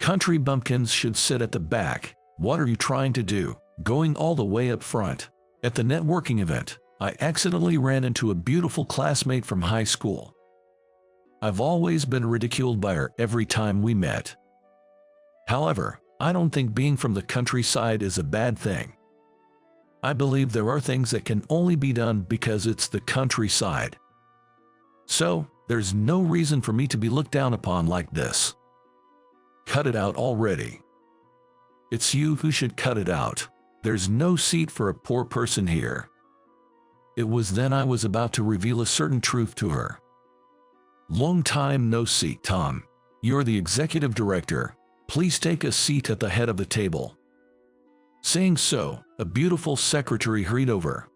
country bumpkins should sit at the back. What are you trying to do? Going all the way up front. At the networking event, I accidentally ran into a beautiful classmate from high school. I've always been ridiculed by her every time we met. However, I don't think being from the countryside is a bad thing. I believe there are things that can only be done because it's the countryside. So, there's no reason for me to be looked down upon like this. Cut it out already. It's you who should cut it out. There's no seat for a poor person here. It was then I was about to reveal a certain truth to her. Long time no see, Tom. You're the executive director. Please take a seat at the head of the table. Saying so, a beautiful secretary hurried over.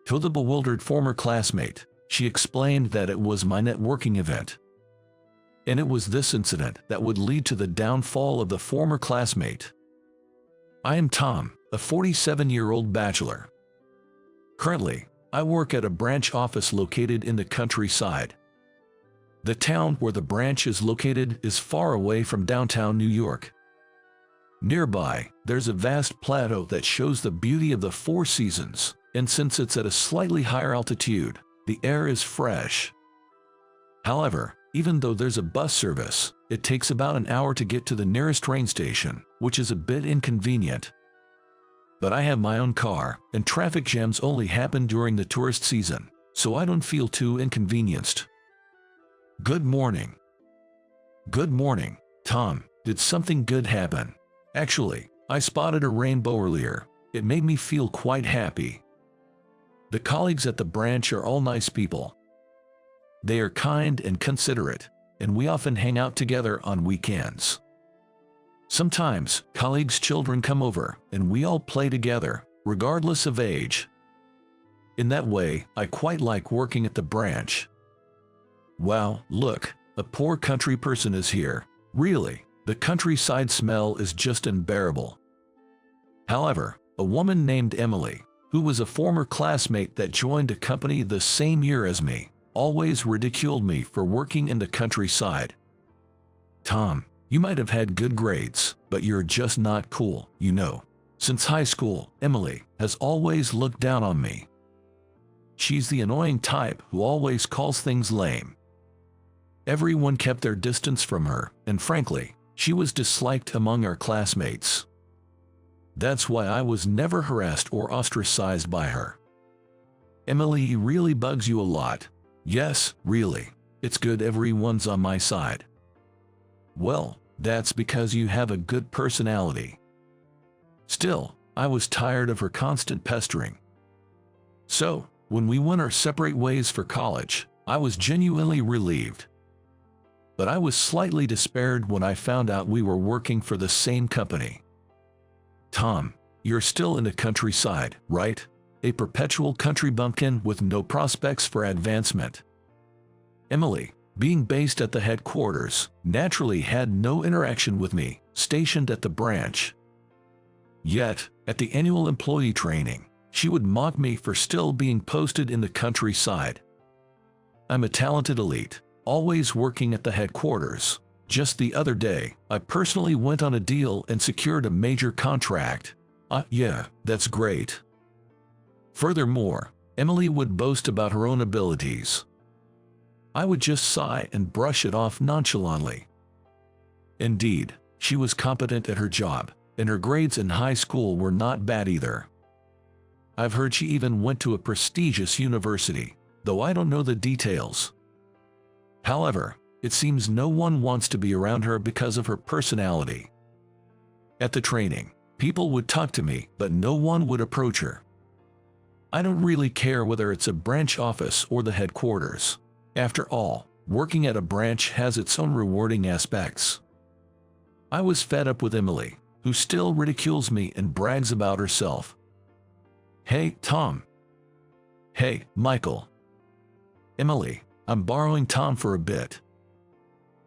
To the bewildered former classmate, she explained that it was my networking event. And it was this incident that would lead to the downfall of the former classmate. I am Tom, a 47-year-old bachelor. Currently, I work at a branch office located in the countryside. The town where the branch is located is far away from downtown New York. Nearby, there's a vast plateau that shows the beauty of the four seasons, and since it's at a slightly higher altitude, the air is fresh. However, even though there's a bus service, it takes about an hour to get to the nearest train station, which is a bit inconvenient. But I have my own car, and traffic jams only happen during the tourist season, so I don't feel too inconvenienced. Good morning. Good morning, Tom. Did something good happen? Actually, I spotted a rainbow earlier. It made me feel quite happy. The colleagues at the branch are all nice people. They are kind and considerate, and we often hang out together on weekends. Sometimes, colleagues' children come over, and we all play together, regardless of age. In that way, I quite like working at the branch. Wow, look, a poor country person is here. Really, the countryside smell is just unbearable. However, a woman named Emily, who was a former classmate that joined a company the same year as me, always ridiculed me for working in the countryside. Tom, you might have had good grades, but you're just not cool, you know. Since high school, Emily has always looked down on me. She's the annoying type who always calls things lame. Everyone kept their distance from her, and frankly, she was disliked among our classmates. That's why I was never harassed or ostracized by her. Emily really bugs you a lot. Yes, really. It's good everyone's on my side. Well, that's because you have a good personality. Still, I was tired of her constant pestering. So, when we went our separate ways for college, I was genuinely relieved. But I was slightly despaired when I found out we were working for the same company. Tom, you're still in the countryside, right? A perpetual country bumpkin with no prospects for advancement. Emily, being based at the headquarters, naturally had no interaction with me, stationed at the branch. Yet, at the annual employee training, she would mock me for still being posted in the countryside. I'm a talented elite, always working at the headquarters. Just the other day, I personally went on a deal and secured a major contract. Yeah, that's great. Furthermore, Emily would boast about her own abilities. I would just sigh and brush it off nonchalantly. Indeed, she was competent at her job, and her grades in high school were not bad either. I've heard she even went to a prestigious university, though I don't know the details. However, it seems no one wants to be around her because of her personality. At the training, people would talk to me, but no one would approach her. I don't really care whether it's a branch office or the headquarters. After all, working at a branch has its own rewarding aspects. I was fed up with Emily, who still ridicules me and brags about herself. Hey, Tom. Hey, Michael. Emily, I'm borrowing Tom for a bit.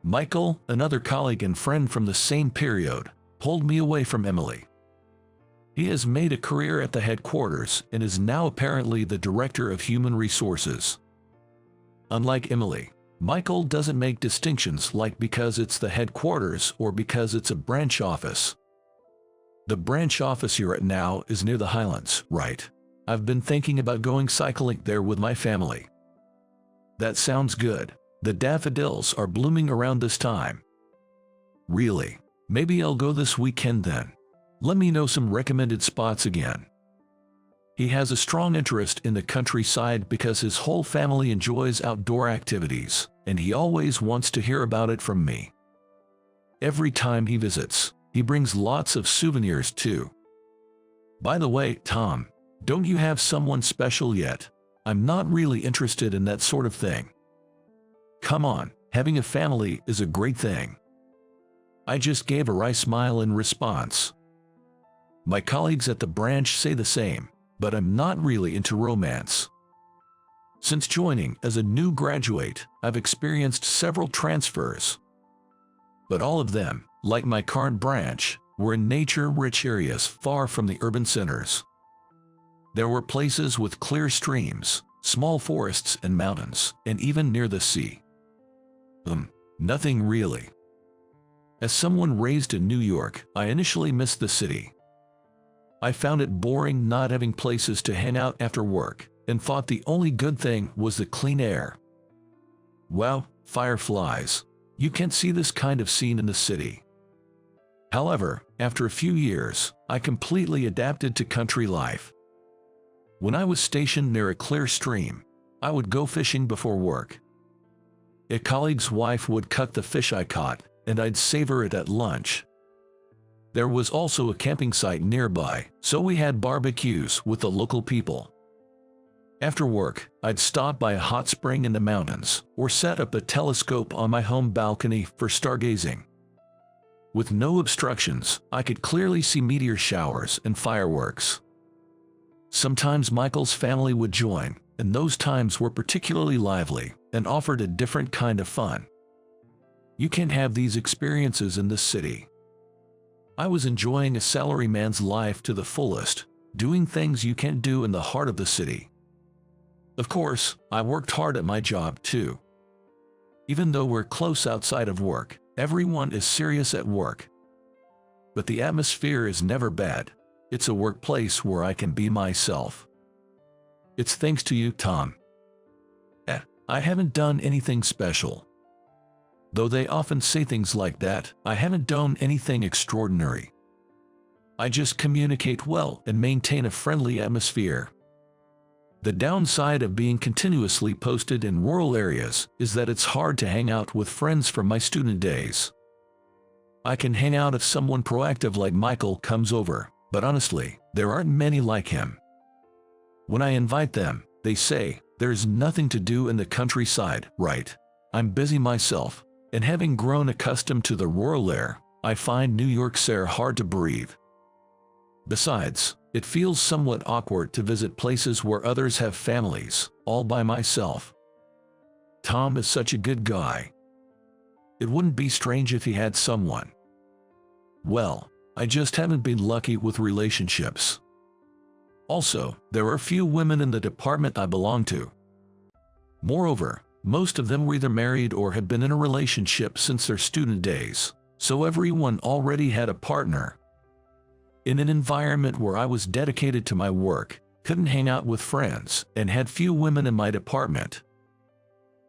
Michael, another colleague and friend from the same period, pulled me away from Emily. He has made a career at the headquarters and is now apparently the director of human resources. Unlike Emily, Michael doesn't make distinctions like because it's the headquarters or because it's a branch office. The branch office you're at now is near the Highlands, right? I've been thinking about going cycling there with my family. That sounds good. The daffodils are blooming around this time. Really? Maybe I'll go this weekend then. Let me know some recommended spots again. He has a strong interest in the countryside because his whole family enjoys outdoor activities, and he always wants to hear about it from me. Every time he visits, he brings lots of souvenirs too. By the way, Tom, don't you have someone special yet? I'm not really interested in that sort of thing. Come on, having a family is a great thing. I just gave a wry smile in response. My colleagues at the branch say the same, but I'm not really into romance. Since joining as a new graduate, I've experienced several transfers. But all of them, like my current branch, were in nature-rich areas far from the urban centers. There were places with clear streams, small forests and mountains, and even near the sea. Nothing really. As someone raised in New York, I initially missed the city. I found it boring not having places to hang out after work, and thought the only good thing was the clean air. Well, fireflies. You can't see this kind of scene in the city. However, after a few years, I completely adapted to country life. When I was stationed near a clear stream, I would go fishing before work. A colleague's wife would cook the fish I caught, and I'd savor it at lunch. There was also a camping site nearby, so we had barbecues with the local people. After work, I'd stop by a hot spring in the mountains, or set up a telescope on my home balcony for stargazing. With no obstructions, I could clearly see meteor showers and fireworks. Sometimes Michael's family would join, and those times were particularly lively and offered a different kind of fun. You can't have these experiences in this city. I was enjoying a salaryman's life to the fullest, doing things you can't do in the heart of the city. Of course, I worked hard at my job too. Even though we're close outside of work, everyone is serious at work. But the atmosphere is never bad. It's a workplace where I can be myself. It's thanks to you, Tom. I haven't done anything special. Though they often say things like that, I haven't done anything extraordinary. I just communicate well and maintain a friendly atmosphere. The downside of being continuously posted in rural areas is that it's hard to hang out with friends from my student days. I can hang out if someone proactive like Michael comes over, but honestly, there aren't many like him. When I invite them, they say, "There's nothing to do in the countryside, right?" I'm busy myself, and having grown accustomed to the rural air, I find New York's air hard to breathe. Besides, it feels somewhat awkward to visit places where others have families, all by myself. Tom is such a good guy. It wouldn't be strange if he had someone. Well, I just haven't been lucky with relationships. Also, there are few women in the department I belong to. Moreover, most of them were either married or had been in a relationship since their student days, so everyone already had a partner. In an environment where I was dedicated to my work, couldn't hang out with friends, and had few women in my department.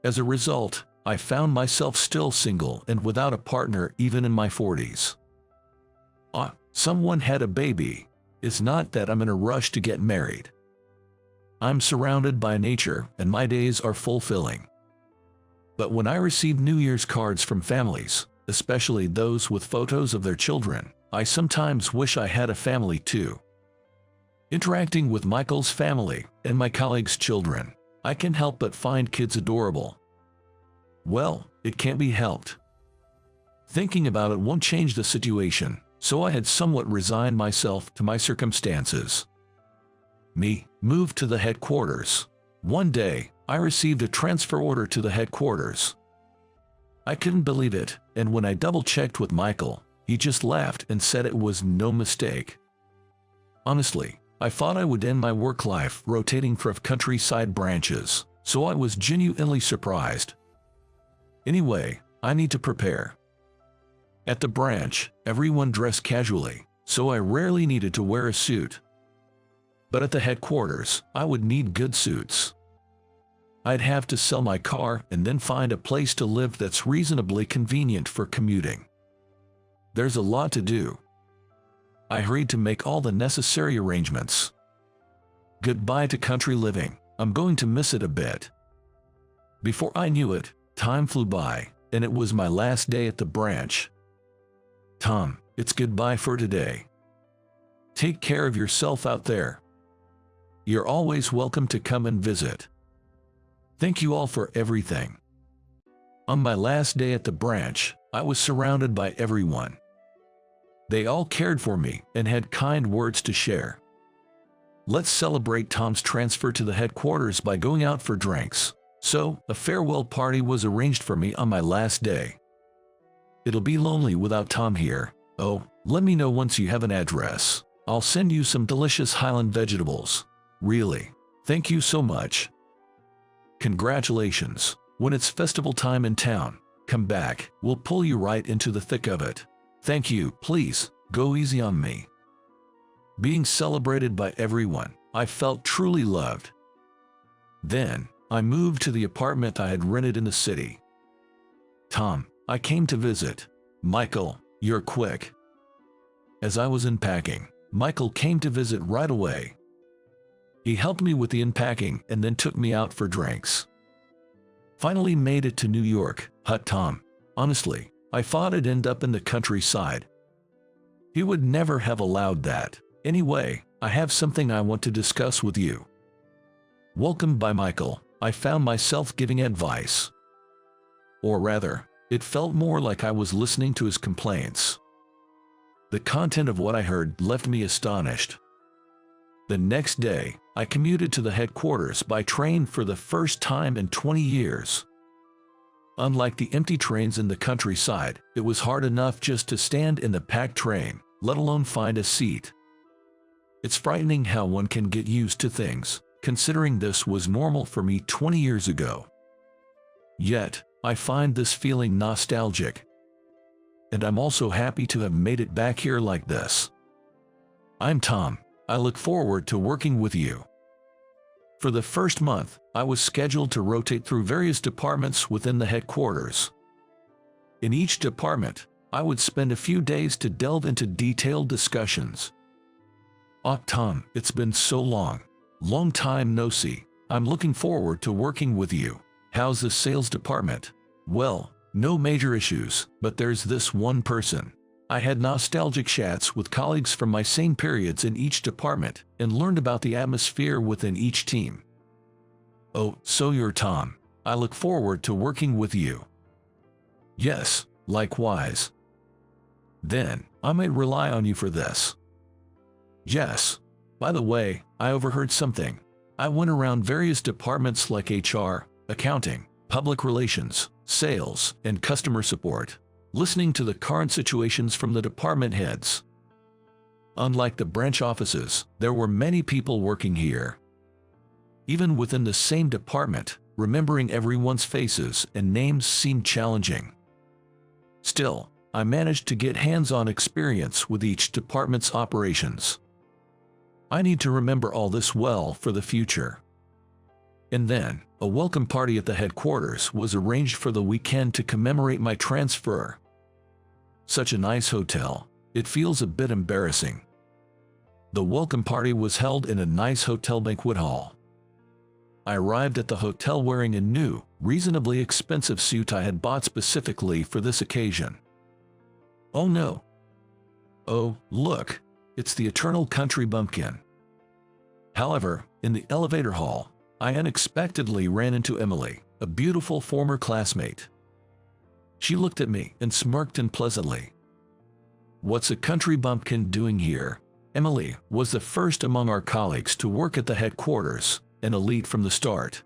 As a result, I found myself still single and without a partner even in my 40s. Someone had a baby. It's not that I'm in a rush to get married. I'm surrounded by nature and my days are fulfilling. But when I receive New Year's cards from families, especially those with photos of their children, I sometimes wish I had a family too. Interacting with Michael's family and my colleagues' children, I can't help but find kids adorable. Well, it can't be helped. Thinking about it won't change the situation, so I had somewhat resigned myself to my circumstances. Moved to the headquarters. One day, I received a transfer order to the headquarters. I couldn't believe it, and when I double-checked with Michael, he just laughed and said it was no mistake. Honestly, I thought I would end my work life rotating from countryside branches, so I was genuinely surprised. Anyway, I need to prepare. At the branch, everyone dressed casually, so I rarely needed to wear a suit. But at the headquarters, I would need good suits. I'd have to sell my car and then find a place to live that's reasonably convenient for commuting. There's a lot to do. I hurried to make all the necessary arrangements. Goodbye to country living. I'm going to miss it a bit. Before I knew it, time flew by, and it was my last day at the branch. Tom, it's goodbye for today. Take care of yourself out there. You're always welcome to come and visit. Thank you all for everything. On my last day at the branch, I was surrounded by everyone. They all cared for me and had kind words to share. Let's celebrate Tom's transfer to the headquarters by going out for drinks. So, a farewell party was arranged for me on my last day. It'll be lonely without Tom here. Oh, let me know once you have an address. I'll send you some delicious Highland vegetables. Really. Thank you so much. Congratulations. When it's festival time in town, come back. We'll pull you right into the thick of it. Thank you. Please, go easy on me. Being celebrated by everyone, I felt truly loved. Then, I moved to the apartment I had rented in the city. Tom, I came to visit. Michael, you're quick. As I was unpacking, Michael came to visit right away. He helped me with the unpacking and then took me out for drinks. Finally made it to New York. Tom. Honestly, I thought I'd end up in the countryside. He would never have allowed that. Anyway, I have something I want to discuss with you. Welcomed by Michael, I found myself giving advice. Or rather, it felt more like I was listening to his complaints. The content of what I heard left me astonished. The next day, I commuted to the headquarters by train for the first time in 20 years. Unlike the empty trains in the countryside, it was hard enough just to stand in the packed train, let alone find a seat. It's frightening how one can get used to things, considering this was normal for me 20 years ago. Yet, I find this feeling nostalgic. And I'm also happy to have made it back here like this. I'm Tom. I look forward to working with you. For the first month, I was scheduled to rotate through various departments within the headquarters. In each department, I would spend a few days to delve into detailed discussions. Tom, it's been so long. Long time no see. I'm looking forward to working with you. How's the sales department? Well, no major issues, but there's this one person. I had nostalgic chats with colleagues from my same periods in each department and learned about the atmosphere within each team. Oh, so you're Tom. I look forward to working with you. Yes, likewise. Then, I might rely on you for this. Yes. By the way, I overheard something. I went around various departments like HR, accounting, public relations, sales, and customer support, listening to the current situations from the department heads. Unlike the branch offices, there were many people working here. Even within the same department, remembering everyone's faces and names seemed challenging. Still, I managed to get hands-on experience with each department's operations. I need to remember all this well for the future. And then, a welcome party at the headquarters was arranged for the weekend to commemorate my transfer. Such a nice hotel, it feels a bit embarrassing. The welcome party was held in a nice hotel banquet hall. I arrived at the hotel wearing a new, reasonably expensive suit I had bought specifically for this occasion. Oh no. Oh, look, it's the eternal country bumpkin. However, in the elevator hall, I unexpectedly ran into Emily, a beautiful former classmate. She looked at me and smirked unpleasantly. What's a country bumpkin doing here? Emily was the first among our colleagues to work at the headquarters, an elite from the start.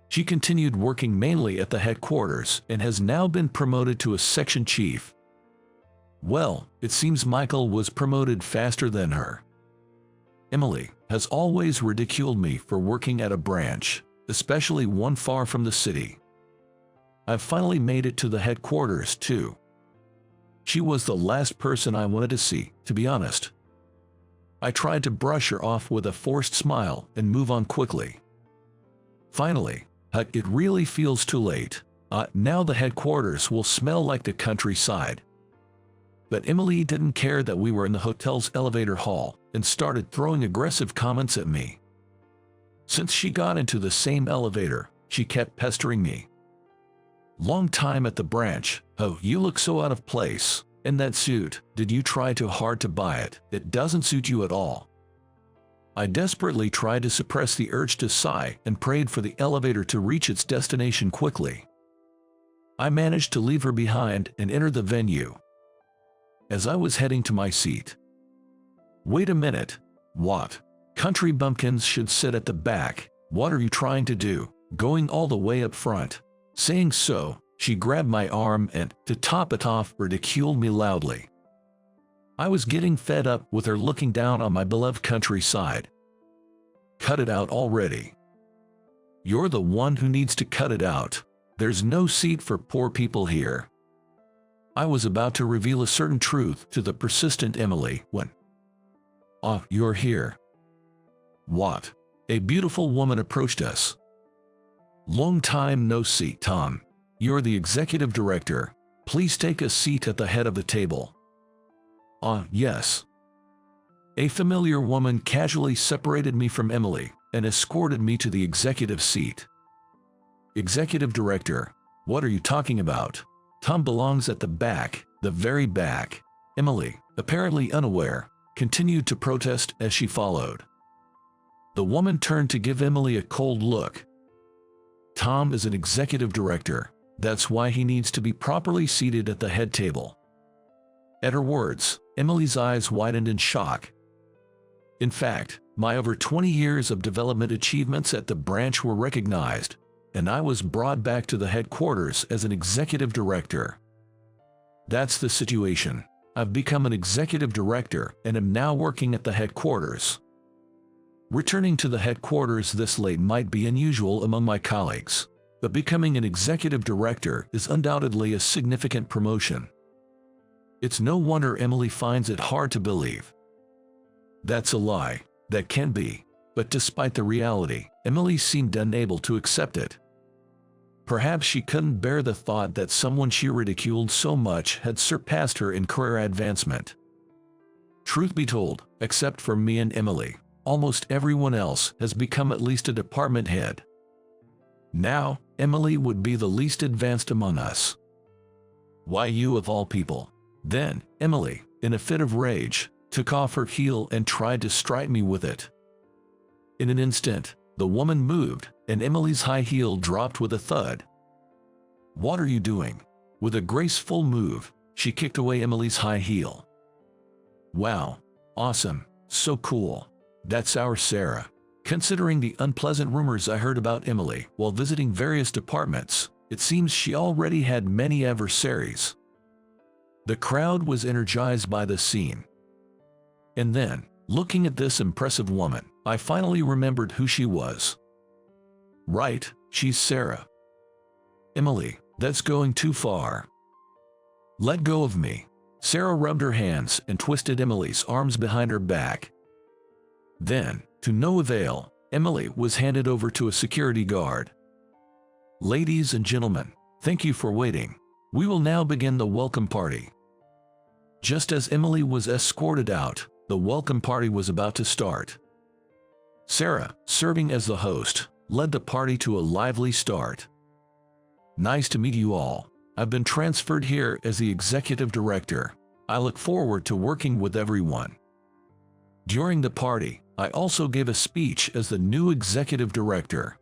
She continued working mainly at the headquarters and has now been promoted to a section chief. Well, it seems Michael was promoted faster than her. Emily has always ridiculed me for working at a branch, especially one far from the city. I've finally made it to the headquarters too. She was the last person I wanted to see, to be honest. I tried to brush her off with a forced smile and move on quickly. Finally, it really feels too late. Now the headquarters will smell like the countryside. But Emily didn't care that we were in the hotel's elevator hall and started throwing aggressive comments at me. Since she got into the same elevator, she kept pestering me. Long time at the branch. Oh, you look so out of place. In that suit, did you try too hard to buy it? It doesn't suit you at all. I desperately tried to suppress the urge to sigh and prayed for the elevator to reach its destination quickly. I managed to leave her behind and enter the venue. As I was heading to my seat. Wait a minute. What? Country bumpkins should sit at the back. What are you trying to do? Going all the way up front. Saying so, she grabbed my arm and, to top it off, ridiculed me loudly. I was getting fed up with her looking down on my beloved countryside. Cut it out already. You're the one who needs to cut it out. There's no seat for poor people here. I was about to reveal a certain truth to the persistent Emily when, "Oh, you're here." What? A beautiful woman approached us. "Long time no see, Tom. You're the executive director. Please take a seat at the head of the table." Yes. A familiar woman casually separated me from Emily and escorted me to the executive seat. Executive director, what are you talking about? Tom belongs at the back, the very back. Emily, apparently unaware, continued to protest as she followed. The woman turned to give Emily a cold look. Tom is an executive director. That's why he needs to be properly seated at the head table. At her words, Emily's eyes widened in shock. In fact, my over 20 years of development achievements at the branch were recognized, and I was brought back to the headquarters as an executive director. That's the situation. I've become an executive director and am now working at the headquarters. Returning to the headquarters this late might be unusual among my colleagues, but becoming an executive director is undoubtedly a significant promotion. It's no wonder Emily finds it hard to believe. That's a lie. That can be. But despite the reality, Emily seemed unable to accept it. Perhaps she couldn't bear the thought that someone she ridiculed so much had surpassed her in career advancement. Truth be told, except for me and Emily, almost everyone else has become at least a department head. Now, Emily would be the least advanced among us. Why you of all people? Then, Emily, in a fit of rage, took off her heel and tried to strike me with it. In an instant, the woman moved, and Emily's high heel dropped with a thud. What are you doing? With a graceful move, she kicked away Emily's high heel. Wow, awesome, so cool. That's our Sarah. Considering the unpleasant rumors I heard about Emily while visiting various departments, it seems she already had many adversaries. The crowd was energized by the scene. And then, looking at this impressive woman, I finally remembered who she was. Right, she's Sarah. Emily, that's going too far. Let go of me. Sarah rubbed her hands and twisted Emily's arms behind her back. Then, to no avail, Emily was handed over to a security guard. Ladies and gentlemen, thank you for waiting. We will now begin the welcome party. Just as Emily was escorted out, the welcome party was about to start. Sarah, serving as the host, led the party to a lively start. Nice to meet you all. I've been transferred here as the executive director. I look forward to working with everyone. During the party, I also gave a speech as the new executive director.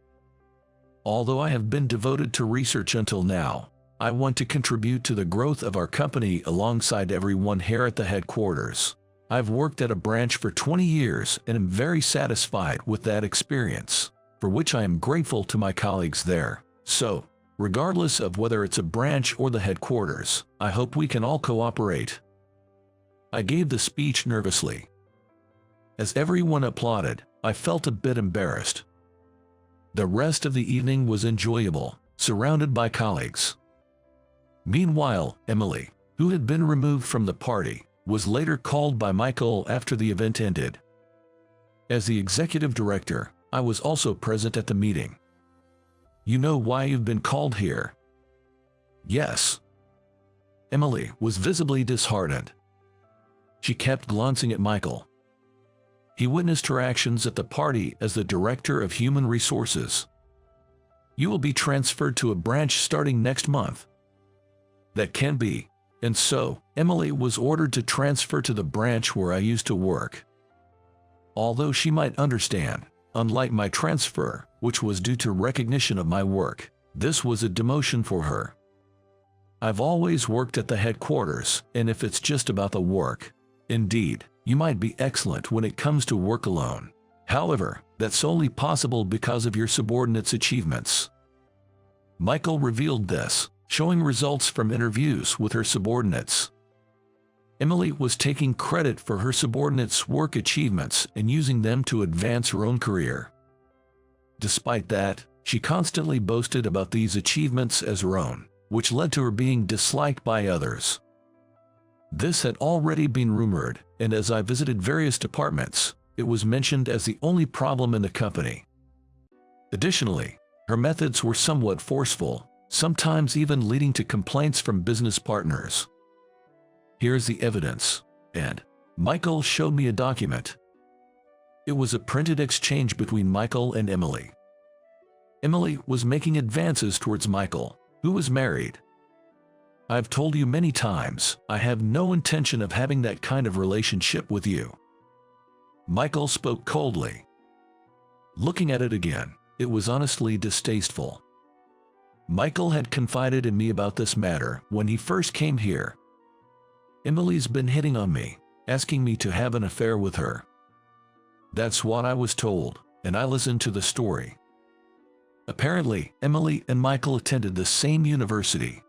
Although I have been devoted to research until now, I want to contribute to the growth of our company alongside everyone here at the headquarters. I've worked at a branch for 20 years and am very satisfied with that experience, for which I am grateful to my colleagues there. So, regardless of whether it's a branch or the headquarters, I hope we can all cooperate. I gave the speech nervously. As everyone applauded, I felt a bit embarrassed. The rest of the evening was enjoyable. surrounded by colleagues. Meanwhile, Emily, who had been removed from the party, was later called by Michael after the event ended. As the executive director, I was also present at the meeting. "You know why you've been called here?" "Yes." Emily was visibly disheartened. She kept glancing at Michael. He witnessed her actions at the party as the Director of Human Resources. "You will be transferred to a branch starting next month." "That can't be." And so, Emily was ordered to transfer to the branch where I used to work. Although she might understand, unlike my transfer, which was due to recognition of my work, this was a demotion for her. I've always worked at the headquarters, and if it's just about the work, indeed, you might be excellent when it comes to work alone. However, that's only possible because of your subordinates' achievements. Michael revealed this, showing results from interviews with her subordinates. Emily was taking credit for her subordinates' work achievements and using them to advance her own career. Despite that, she constantly boasted about these achievements as her own, which led to her being disliked by others. This had already been rumored, and as I visited various departments, it was mentioned as the only problem in the company. Additionally, her methods were somewhat forceful, sometimes even leading to complaints from business partners. "Here's the evidence," and Michael showed me a document. It was a printed exchange between Michael and Emily. Emily was making advances towards Michael, who was married. "I've told you many times, I have no intention of having that kind of relationship with you." Michael spoke coldly. Looking at it again, it was honestly distasteful. Michael had confided in me about this matter when he first came here. "Emily's been hitting on me, asking me to have an affair with her." That's what I was told, and I listened to the story. Apparently, Emily and Michael attended the same university.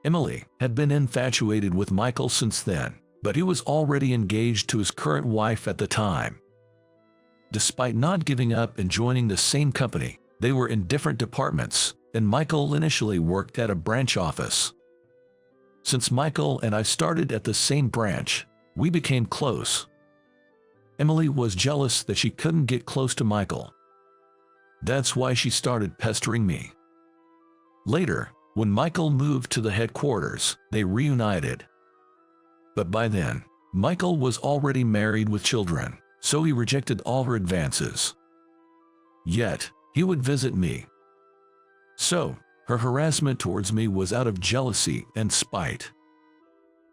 Emily had been infatuated with Michael since then, but he was already engaged to his current wife at the time. Despite not giving up and joining the same company, they were in different departments, and Michael initially worked at a branch office. Since Michael and I started at the same branch, we became close. Emily was jealous that she couldn't get close to Michael. That's why she started pestering me. Later, when Michael moved to the headquarters, they reunited. But by then, Michael was already married with children, so he rejected all her advances. Yet, he would visit me. So, her harassment towards me was out of jealousy and spite.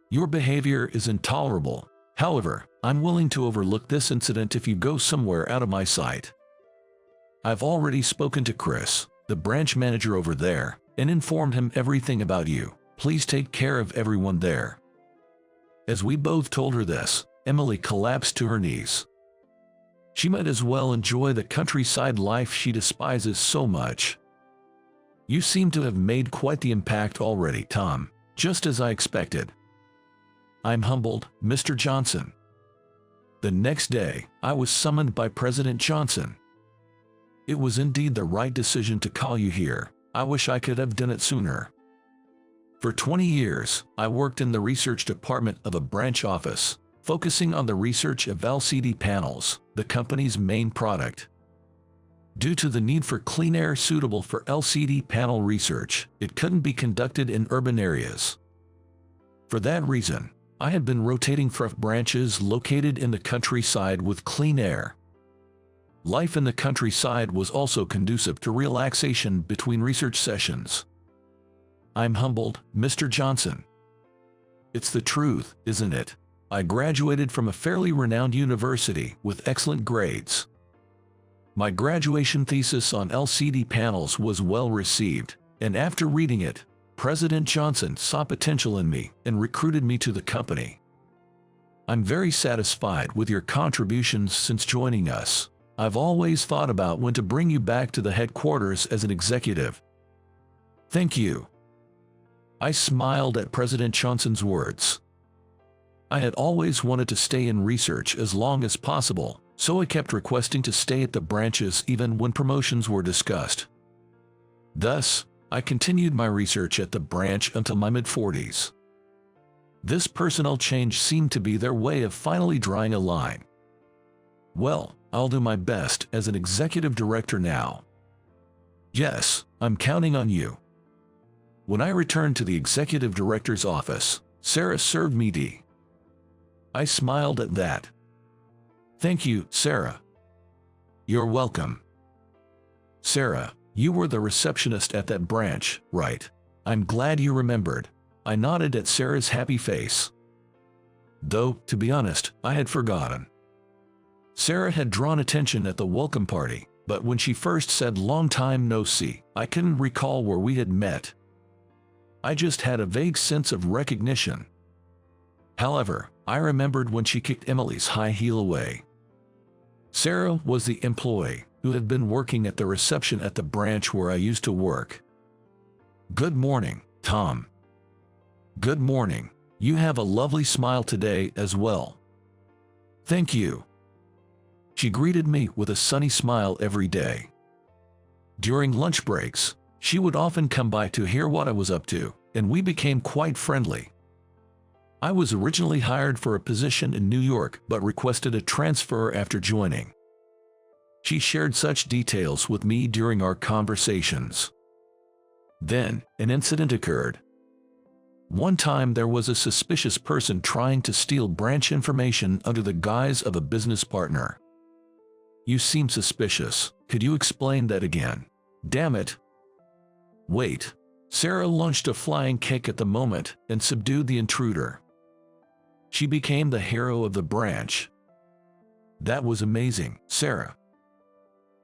"Your behavior is intolerable. However, I'm willing to overlook this incident if you go somewhere out of my sight. I've already spoken to Chris, the branch manager over there, and informed him everything about you. Please take care of everyone there." As we both told her this, Emily collapsed to her knees. She might as well enjoy the countryside life she despises so much. "You seem to have made quite the impact already, Tom, just as I expected." "I'm humbled, Mr. Johnson." The next day, I was summoned by President Johnson. "It was indeed the right decision to call you here. I wish I could have done it sooner." For 20 years, I worked in the research department of a branch office, focusing on the research of LCD panels, the company's main product. Due to the need for clean air suitable for LCD panel research, it couldn't be conducted in urban areas. For that reason, I had been rotating from branches located in the countryside with clean air. Life in the countryside was also conducive to relaxation between research sessions. "I'm humbled, Mr. Johnson." It's the truth, isn't it? I graduated from a fairly renowned university with excellent grades. My graduation thesis on LCD panels was well received, and after reading it, President Johnson saw potential in me and recruited me to the company. I'm very satisfied with your contributions since joining us. I've always thought about when to bring you back to the headquarters as an executive. Thank you. I smiled at President Johnson's words. I had always wanted to stay in research as long as possible, so I kept requesting to stay at the branches even when promotions were discussed. Thus, I continued my research at the branch until my mid-40s. This personnel change seemed to be their way of finally drawing a line. Well, I'll do my best as an executive director now. Yes, I'm counting on you. When I returned to the executive director's office, Sarah served me tea. I smiled at that. Thank you, Sarah. You're welcome. Sarah, you were the receptionist at that branch, right? I'm glad you remembered. I nodded at Sarah's happy face. Though, to be honest, I had forgotten. Sarah had drawn attention at the welcome party, but when she first said long time no see, I couldn't recall where we had met. I just had a vague sense of recognition. However, I remembered when she kicked Emily's high heel away. Sarah was the employee who had been working at the reception at the branch where I used to work. Good morning, Tom. Good morning. You have a lovely smile today as well. Thank you. She greeted me with a sunny smile every day. During lunch breaks, she would often come by to hear what I was up to, and we became quite friendly. I was originally hired for a position in New York but requested a transfer after joining. She shared such details with me during our conversations. Then, an incident occurred. One time there was a suspicious person trying to steal branch information under the guise of a business partner. You seem suspicious. Could you explain that again? Damn it. Wait. Sarah launched a flying kick at the moment and subdued the intruder. She became the hero of the branch. That was amazing, Sarah.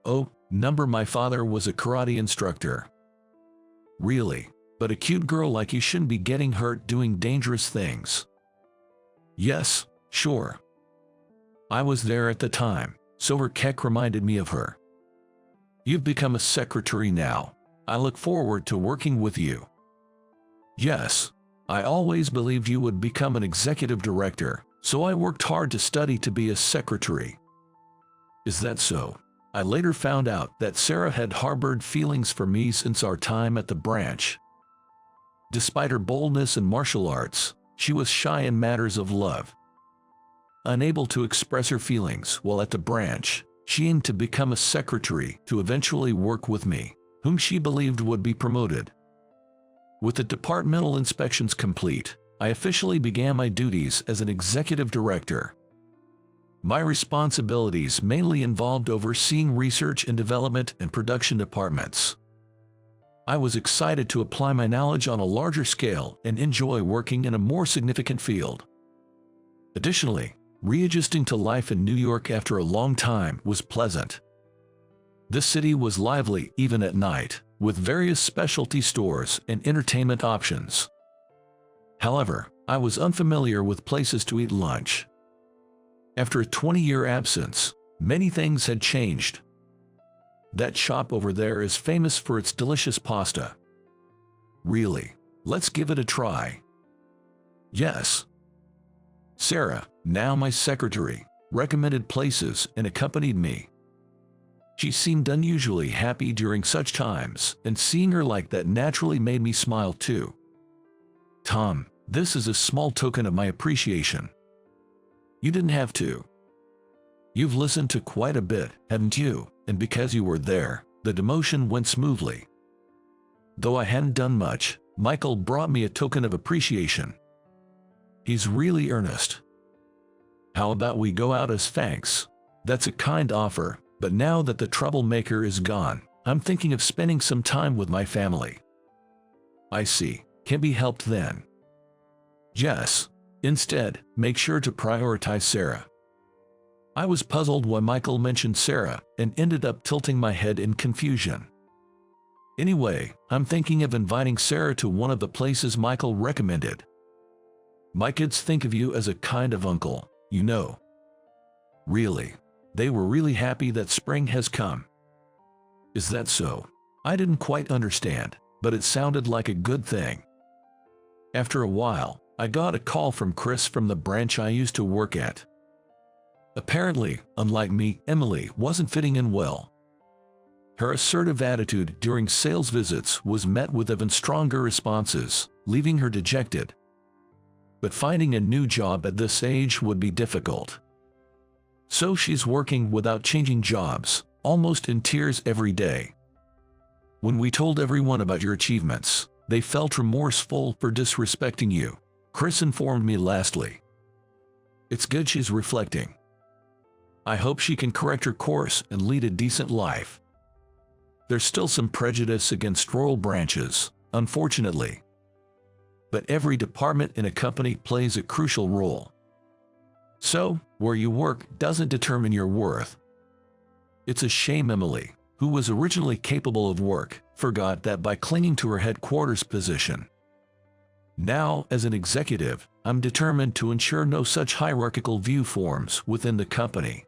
Oh, my father was a karate instructor. Really? But a cute girl like you shouldn't be getting hurt doing dangerous things. Yes, sure. I was there at the time, so her kick reminded me of her. You've become a secretary now. I look forward to working with you. Yes, I always believed you would become an executive director, so I worked hard to study to be a secretary. Is that so? I later found out that Sarah had harbored feelings for me since our time at the branch. Despite her boldness in martial arts, she was shy in matters of love. Unable to express her feelings while at the branch, she aimed to become a secretary to eventually work with me, whom she believed would be promoted. With the departmental inspections complete, I officially began my duties as an executive director. My responsibilities mainly involved overseeing research and development and production departments. I was excited to apply my knowledge on a larger scale and enjoy working in a more significant field. Additionally, readjusting to life in New York after a long time was pleasant. This city was lively even at night, with various specialty stores and entertainment options. However, I was unfamiliar with places to eat lunch. After a 20-year absence, many things had changed. That shop over there is famous for its delicious pasta. Really? Let's give it a try. Yes. Sarah, now my secretary, recommended places and accompanied me. She seemed unusually happy during such times, and seeing her like that naturally made me smile too. Tom, this is a small token of my appreciation. You didn't have to. You've listened to quite a bit, haven't you? And because you were there, the demotion went smoothly. Though I hadn't done much, Michael brought me a token of appreciation. He's really earnest. How about we go out as thanks? That's a kind offer, but now that the troublemaker is gone, I'm thinking of spending some time with my family. I see. Can be helped then. Yes. Instead, make sure to prioritize Sarah. I was puzzled when Michael mentioned Sarah and ended up tilting my head in confusion. Anyway, I'm thinking of inviting Sarah to one of the places Michael recommended. My kids think of you as a kind of uncle, you know. Really? They were really happy that spring has come. Is that so? I didn't quite understand, but it sounded like a good thing. After a while, I got a call from Chris from the branch I used to work at. Apparently, unlike me, Emily wasn't fitting in well. Her assertive attitude during sales visits was met with even stronger responses, leaving her dejected. But finding a new job at this age would be difficult. So she's working without changing jobs, almost in tears every day. When we told everyone about your achievements, they felt remorseful for disrespecting you, Chris informed me lastly. It's good she's reflecting. I hope she can correct her course and lead a decent life. There's still some prejudice against rural branches, unfortunately. But every department in a company plays a crucial role. So, where you work doesn't determine your worth. It's a shame Emily, who was originally capable of work, forgot that by clinging to her headquarters position. Now, as an executive, I'm determined to ensure no such hierarchical view forms within the company.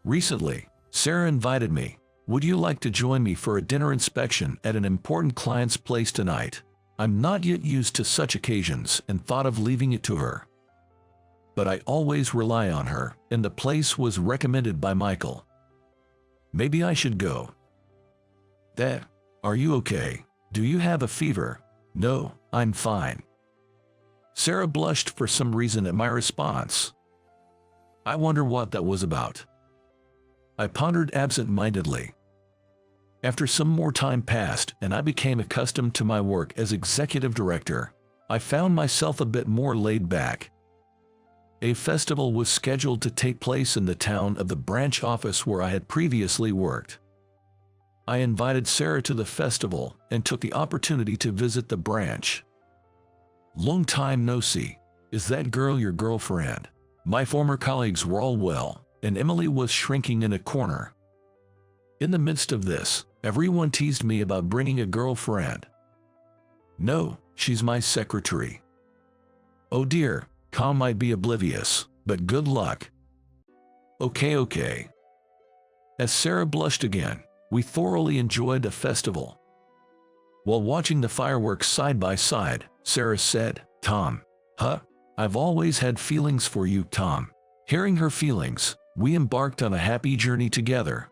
Recently, Sarah invited me. Would you like to join me for a dinner inspection at an important client's place tonight? I'm not yet used to such occasions and thought of leaving it to her. But I always rely on her, and the place was recommended by Michael. Maybe I should go. Dad, are you okay? Do you have a fever? No, I'm fine. Sarah blushed for some reason at my response. I wonder what that was about. I pondered absent-mindedly. After some more time passed and I became accustomed to my work as executive director, I found myself a bit more laid back. A festival was scheduled to take place in the town of the branch office where I had previously worked. I invited Sarah to the festival and took the opportunity to visit the branch. Long time no see. Is that girl your girlfriend? My former colleagues were all well, and Emily was shrinking in a corner. In the midst of this, everyone teased me about bringing a girlfriend. No, she's my secretary. Oh dear, Tom might be oblivious, but good luck. Okay. As Sarah blushed again, we thoroughly enjoyed the festival. While watching the fireworks side by side, Sarah said, Tom. I've always had feelings for you, Tom. Hearing her feelings, we embarked on a happy journey together.